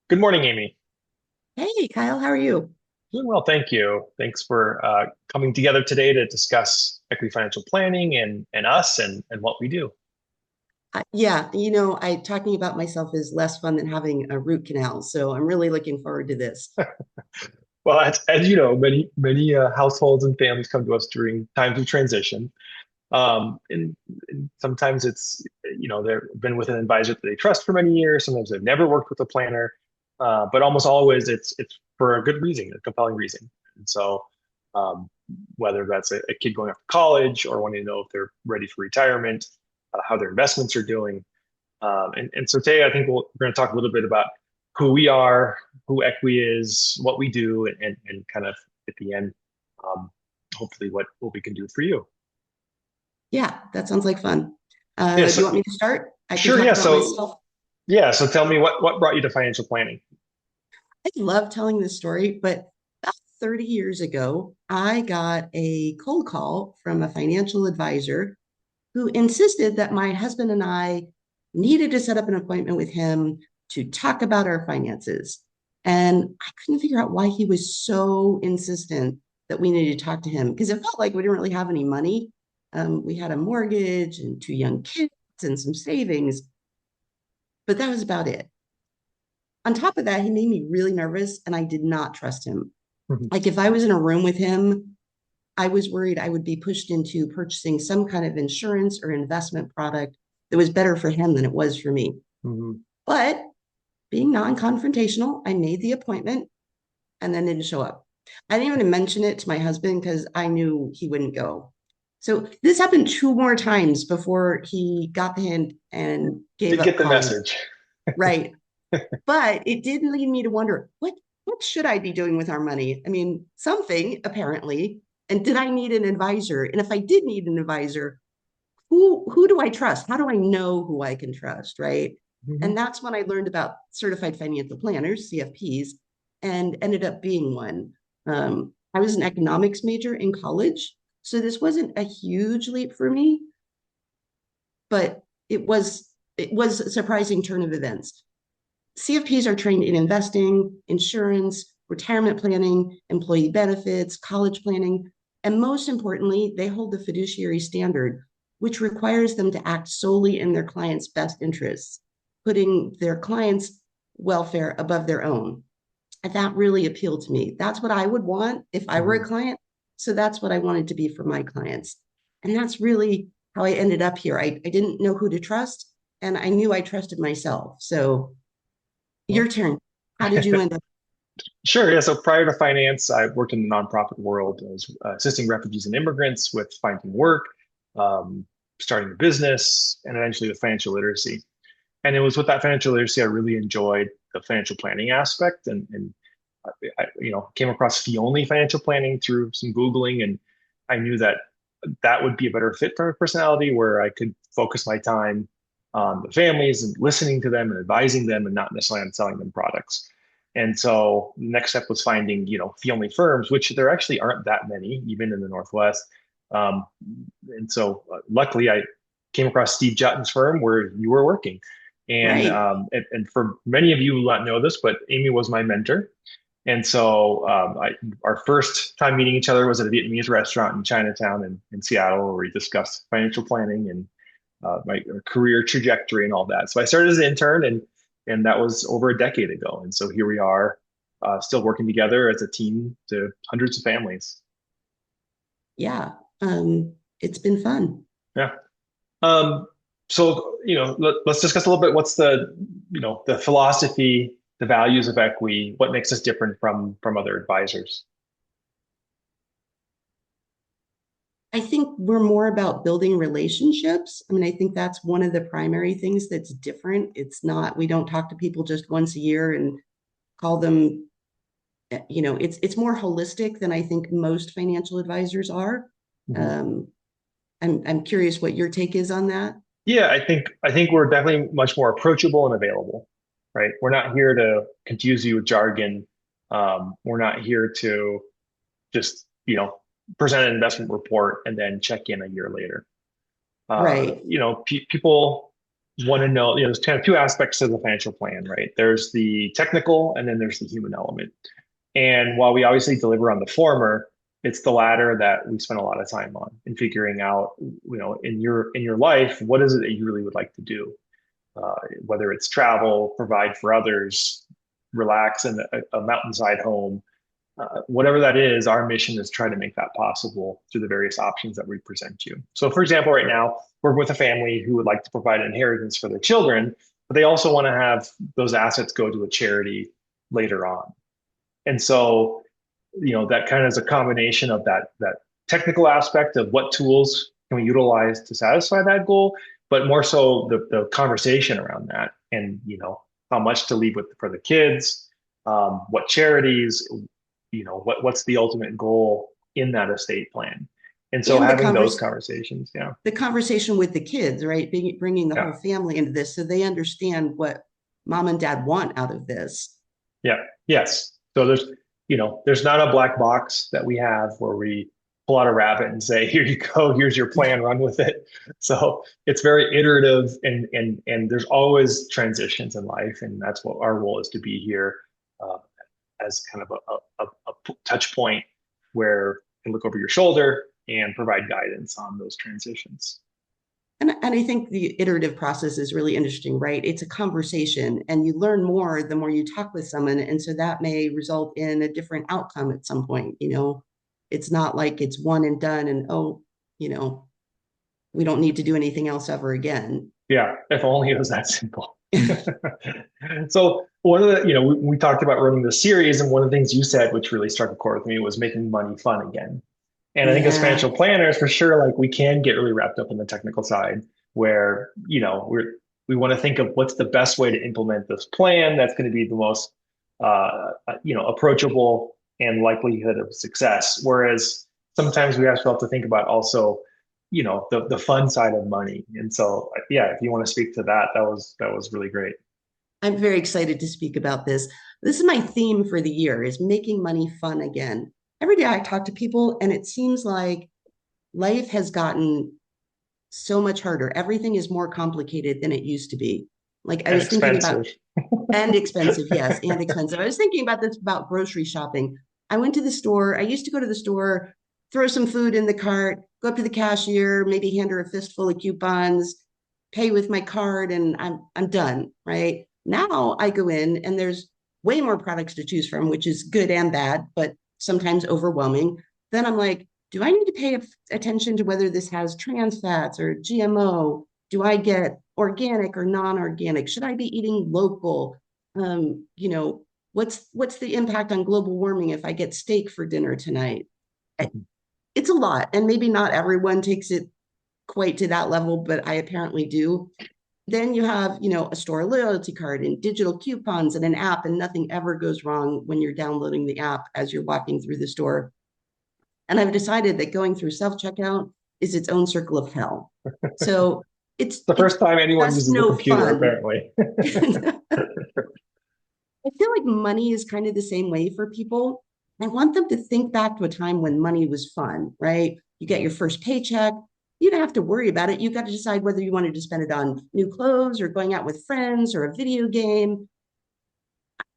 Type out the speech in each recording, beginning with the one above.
Good morning, Amy. Hey, Kyle, how are you? Doing well, thank you. Thanks for coming together today to discuss equity financial planning and us and what we do. Yeah, I talking about myself is less fun than having a root canal, so I'm really looking forward to this. Well, as you know, many households and families come to us during times of transition, and sometimes it's they've been with an advisor that they trust for many years. Sometimes they've never worked with a planner, but almost always it's for a good reason, a compelling reason. And so, um, whether that's a kid going off to college or wanting to know if they're ready for retirement, how their investments are doing. And so today, I think we're going to talk a little bit about who we are, who Equi is, what we do, and kind of at the end, um, hopefully what we can do for you. Yeah, that sounds like fun. Yeah, Do so you want me to start? I can sure, talk yeah. about So myself. yeah, so tell me what brought you to financial planning? I love telling this story, but about 30 years ago, I got a cold call from a financial advisor who insisted that my husband and I needed to set up an appointment with him to talk about our finances. And I couldn't figure out why he was so insistent that we needed to talk to him because it felt like we didn't really have any money. We had a mortgage and two young kids and some savings, but that was about it. On top of that, he made me really nervous and I did not trust him. Mhm. Like if I was in a room with him, I was worried I would be pushed into purchasing some kind of insurance or investment product that was better for him than it was for me. Mhm. But being non confrontational, I made the appointment and then didn't show up. I didn't even mention it to my husband because I knew he wouldn't go. So this happened two more times before he got the hint and gave Did up get the calling. message. Right. But it did lead me to wonder what should I be doing with our money? I mean, something apparently. And did I need an advisor? And if I did need an advisor, who do I trust? How do I know who I can trust? Right. Mhm. And that's when I learned about certified financial planners, CFPs, and ended up being one. I was an economics major in college. So this wasn't a huge leap for me, but it was a surprising turn of events. CFPs are trained in investing, insurance, retirement planning, employee benefits, college planning, and most importantly, they hold the fiduciary standard, which requires them to act solely in their clients' best interests, putting their clients' welfare above their own. And that really appealed to me. That's what I would want if I were a Mhm. client. So that's what I wanted to be for my clients. And that's really how I ended up here. I didn't know who to trust, and I knew I trusted myself. So your Well, turn. How did you end up? sure, yeah. So prior to finance, I worked in the nonprofit world. I was assisting refugees and immigrants with finding work, um, starting a business, and eventually with financial literacy. And it was with that financial literacy I really enjoyed the financial planning aspect, and came across fee only financial planning through some Googling, and I knew that that would be a better fit for my personality, where I could focus my time on the families and listening to them and advising them, and not necessarily on selling them products. And so the next step was finding, fee only firms, which there actually aren't that many, even in the Northwest. Um, and so luckily, I came across Steve Jutton's firm where you were working. Right. And for many of you who not know this, but Amy was my mentor. And so our first time meeting each other was at a Vietnamese restaurant in Chinatown in Seattle, where we discussed financial planning and my career trajectory and all that. So I started as an intern, and that was over a decade ago. And so here we are, still working together as a team to hundreds of families. Yeah. It's been fun. Yeah. Um, so let's discuss a little bit. What's the philosophy, the values of Equi? What makes us different from other advisors? I think we're more about building relationships. I mean, I think that's one of the primary things that's different. It's not, we don't talk to people just once a year and call them, it's more holistic than I think most financial advisors are. Mhm. Um, I'm curious what your take is on that. Yeah, I think we're definitely much more approachable and available, right? We're not here to confuse you with jargon. We're not here to just, present an investment report and then check in a year later. Right. People. want to know, there's kind of two aspects to the financial plan, right? There's the technical and then there's the human element. And while we obviously deliver on the former, it's the latter that we spend a lot of time on in figuring out, in your life, what is it that you really would like to do? Whether it's travel, provide for others, relax in a mountainside home, whatever that is, our mission is try to make that possible through the various options that we present you. So, for example, right now, we're with a family who would like to provide an inheritance for their children, but they also want to have those assets go to a charity later on. And so, that kind of is a combination of that technical aspect of what tools can we utilize to satisfy that goal, but more so the conversation around that, and how much to leave with for the kids, what charities, what's the ultimate goal in that estate plan. And so And having those conversations, yeah, the conversation with the kids, right? Bringing the yeah, whole family into this so they understand what mom and dad want out of this. yeah, yes. So there's not a black box that we have where we pull out a rabbit and say, here you go, here's your plan, run with it. So it's very iterative, and there's always transitions in life, and that's what our role is, to be here uh, as kind of a touch point where you can look over your shoulder and provide guidance on those transitions. And I think the iterative process is really interesting, right? It's a conversation and you learn more the more you talk with someone. And so that may result in a different outcome at some point. It's not like it's one and done and, oh, you know, we don't need to do anything else ever again. Yeah, if only it was that simple. So one of the, we talked about running the series, and one of the things you said, which really struck a chord with me, was making money fun again. And I think as Yeah. financial planners, for sure, like we can get really wrapped up in the technical side, where we want to think of what's the best way to implement this plan that's going to be the most approachable and likelihood of success. Whereas sometimes we also have to think about also, the fun side of money. And so yeah, if you want to speak to that, that was really great. I'm very excited to speak about this. This is my theme for the year is making money fun again. Every day I talk to people and it seems like life has gotten so much harder. Everything is more complicated than it used to be. Like I And was thinking about, expensive. and expensive, yes, and expensive. I was thinking about this about grocery shopping. I went to the store. I used to go to the store, throw some food in the cart, go up to the cashier, maybe hand her a fistful of coupons, pay with my card, and I'm done. Right now, I go in and there's way more products to choose from, which is good and bad, but sometimes overwhelming. Then I'm like, do I need to pay attention to whether this has trans fats or GMO? Do I get organic or non-organic? Should I be eating local? What's the impact on global warming if I get steak for dinner tonight? It's a lot, and maybe not everyone takes it quite to that level, but I apparently do. Then you have, a store loyalty card and digital coupons and an app, and nothing ever goes wrong when you're downloading the app as you're walking through the store. And I've decided that going through self checkout is its own circle of hell. So The it's first time anyone just uses a no computer, fun. apparently. I feel like money is kind of the same way for people. I want them to think back to a time when money was fun, right? You get your first paycheck. You don't have to worry about it. You got to decide whether you wanted to spend it on new clothes or going out with friends or a video game.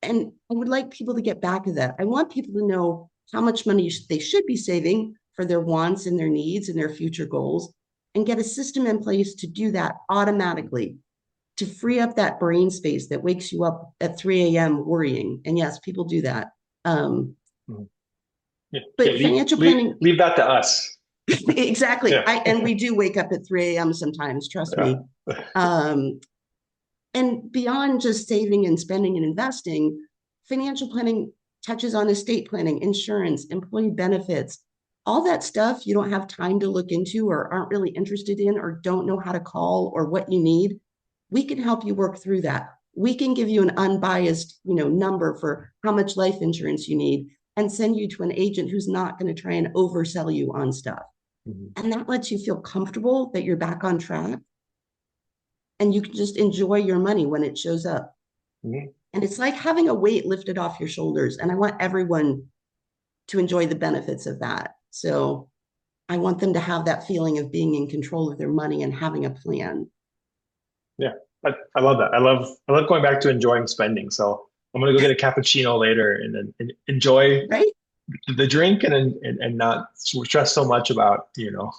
And I would like people to get back to that. I want people to know how much money they should be saving for their wants and their needs and their future goals, and get a system in place to do that automatically, to free up that brain space that wakes you up at 3 a.m. worrying. And yes, people do that. Yeah, yeah, But financial planning, leave that to us. exactly. Yeah, And we do wake up at 3 a.m. sometimes, trust yeah. me. Um, and beyond just saving and spending and investing, financial planning touches on estate planning, insurance, employee benefits, all that stuff you don't have time to look into or aren't really interested in or don't know how to call or what you need. We can help you work through that. We can give you an unbiased, number for how much life insurance you need and send you to an agent who's not going to try and oversell you on stuff. Mhm. And that lets you feel comfortable that you're back on track and you can just enjoy your money when it shows up. Mhm. And it's like having a weight lifted off your shoulders. And I want everyone to enjoy the benefits of that. So I want them to have that feeling of being in control of their money and having a plan. Yeah. I love that. I love going back to enjoying spending. So I'm gonna go get a cappuccino later and then enjoy right? the drink and not stress so much about, you know,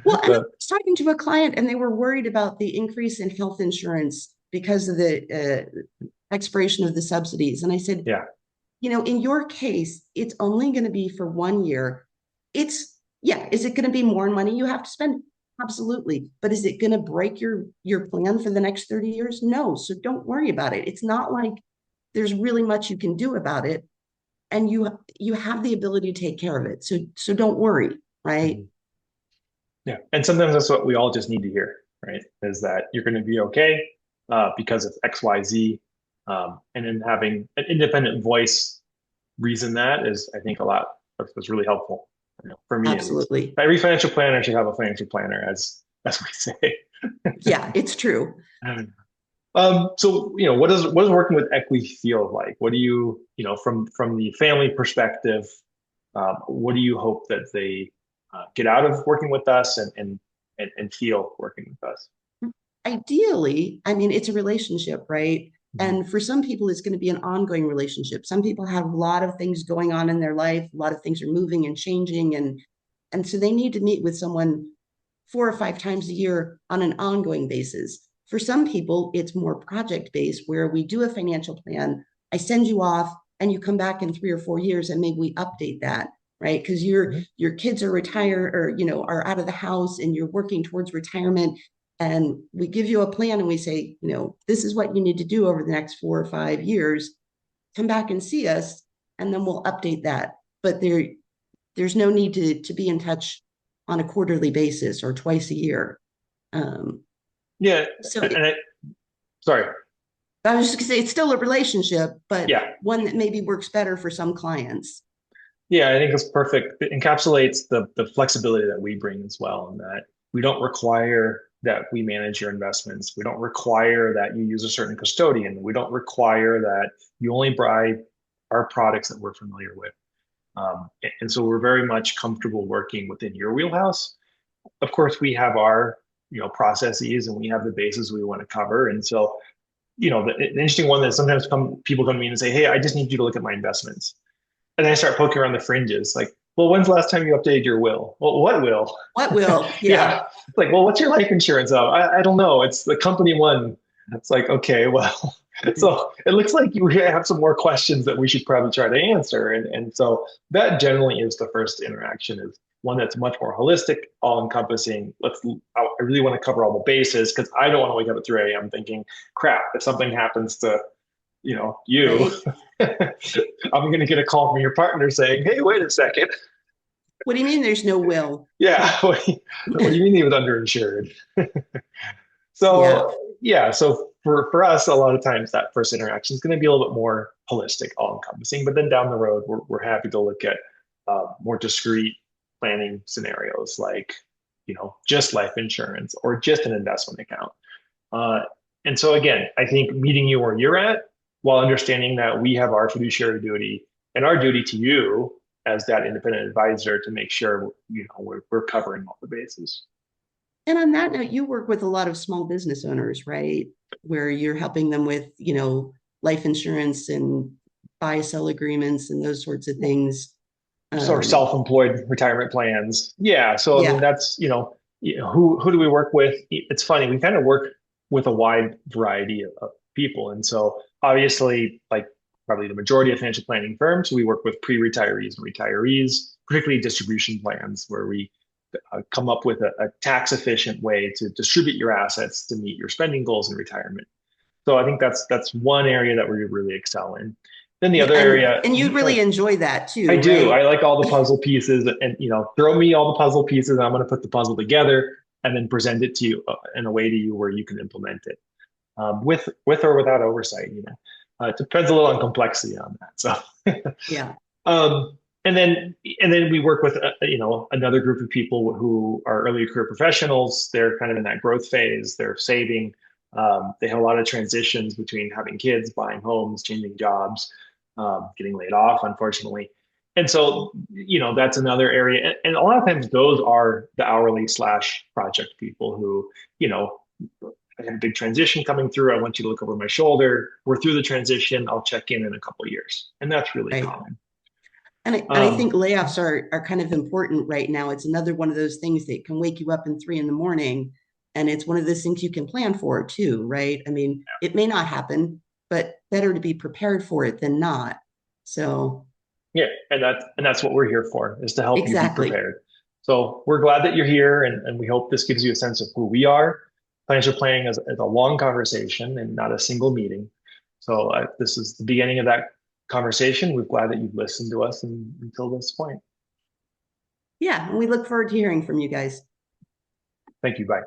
Well, and I the was talking to a client and they were worried about the increase in health insurance because of the expiration of the subsidies. And I said, yeah. in your case, it's only going to be for 1 year. Yeah, is it going to be more money you have to spend? Absolutely. But is it going to break your plan for the next 30 years? No. So don't worry about it. It's not like there's really much you can do about it. And you have the ability to take care of it. So don't worry, right? Mhm. Yeah. And sometimes that's what we all just need to hear, right? Is that you're going to be okay because of X, Y, Z. And then having an independent voice reason that is, I think, a lot that's really helpful, you know, for me at least. Absolutely. Every financial planner should have a financial planner, as we say. Yeah, it's true. So you know, what does working with Equi feel like? What do you, you know, from the family perspective, what do you hope that they get out of working with us and feel working with us? Ideally, I mean, it's a relationship, right? Mhm. And for some people, it's going to be an ongoing relationship. Some people have a lot of things going on in their life, a lot of things are moving and changing, and so they need to meet with someone 4 or 5 times a year on an ongoing basis. For some people, it's more project based, where we do a financial plan. I send you off, and you come back in 3 or 4 years, and maybe we update that, right? Because Mhm. your kids are retired or are out of the house, and you're working towards retirement, and we give you a plan and we say, this is what you need to do over the next 4 or 5 years. Come back and see us, and then we'll update that. But there's no need to be in touch on a quarterly basis or twice a year. Um, Yeah, so and sorry, I was just going to say it's still a relationship, but yeah, one that maybe works better for some clients. yeah, I think it's perfect. It encapsulates the flexibility that we bring as well, and that we don't require that we manage your investments. We don't require that you use a certain custodian. We don't require that you only buy our products that we're familiar with. And so we're very much comfortable working within your wheelhouse. Of course, we have our, you know, processes and we have the bases we want to cover. And so, you know, the interesting one that sometimes people come to me and say, "Hey, I just need you to look at my investments." And then I start poking around the fringes, like, "Well, when's the last time you updated your will?" "Well, what will?" What will? Yeah. Yeah. Like, "Well, what's your life insurance of?" I don't know. It's the company one. It's like, okay, well, so it looks like you have some more questions that we should probably try to answer. And so that generally is the first interaction, is one that's much more holistic, all encompassing. I really want to cover all the bases because I don't want to wake up at 3 a.m. thinking, crap, if something happens to, you know, you, Right. I'm going to get a call from your partner saying, "Hey, wait a second." What do you mean there's no will? Yeah. What do you mean he was underinsured? Yeah. So yeah, so for us, a lot of times that first interaction is going to be a little bit more holistic, all encompassing. But then down the road, we're happy to look at more discrete planning scenarios, like, you know, just life insurance or just an investment account. Uh, and so again, I think meeting you where you're at, while understanding that we have our fiduciary duty and our duty to you as that independent advisor to make sure, you know, we're covering all the bases. And on that note, you work with a lot of small business owners, right? Where you're helping them with, life insurance and buy sell agreements and those sorts of things. Sort of Um, self-employed retirement plans. Yeah. So I mean, yeah. that's, who do we work with? It's funny. We kind of work with a wide variety of people. And so obviously, like probably the majority of financial planning firms, we work with pre-retirees and retirees, particularly distribution plans where we come up with a tax efficient way to distribute your assets to meet your spending goals in retirement. So I think that's one area that we really excel in. Then the Yeah. other And area, and you go really ahead. enjoy that I too, do. I right? like all the puzzle pieces, and you know, throw me all the puzzle pieces, and I'm going to put the puzzle together and then present it to you in a way to you where you can implement it with or without oversight. You know, it depends a little on complexity on that. So, Yeah. um, and then we work with another group of people who are early career professionals. They're kind of in that growth phase. They're saving. They have a lot of transitions between having kids, buying homes, changing jobs, getting laid off, unfortunately. And so, you know, that's another area. And a lot of times those are the hourly slash project people who, you know, I have a big transition coming through. I want you to look over my shoulder. We're through the transition. I'll check in a couple of years. And that's really Right. common. And I think layoffs are kind of important right now. It's another one of those things that can wake you up in 3 a.m. And it's one of those things you can plan for too, right? I mean, it may not happen, but better to be prepared for it than not. So Yeah, and that's what we're here for, is to help you be exactly. prepared. So we're glad that you're here, and we hope this gives you a sense of who we are. Financial planning is a long conversation and not a single meeting. So this is the beginning of that conversation. We're glad that you've listened to us until this point. Yeah. And we look forward to hearing from you guys. Thank you. Bye.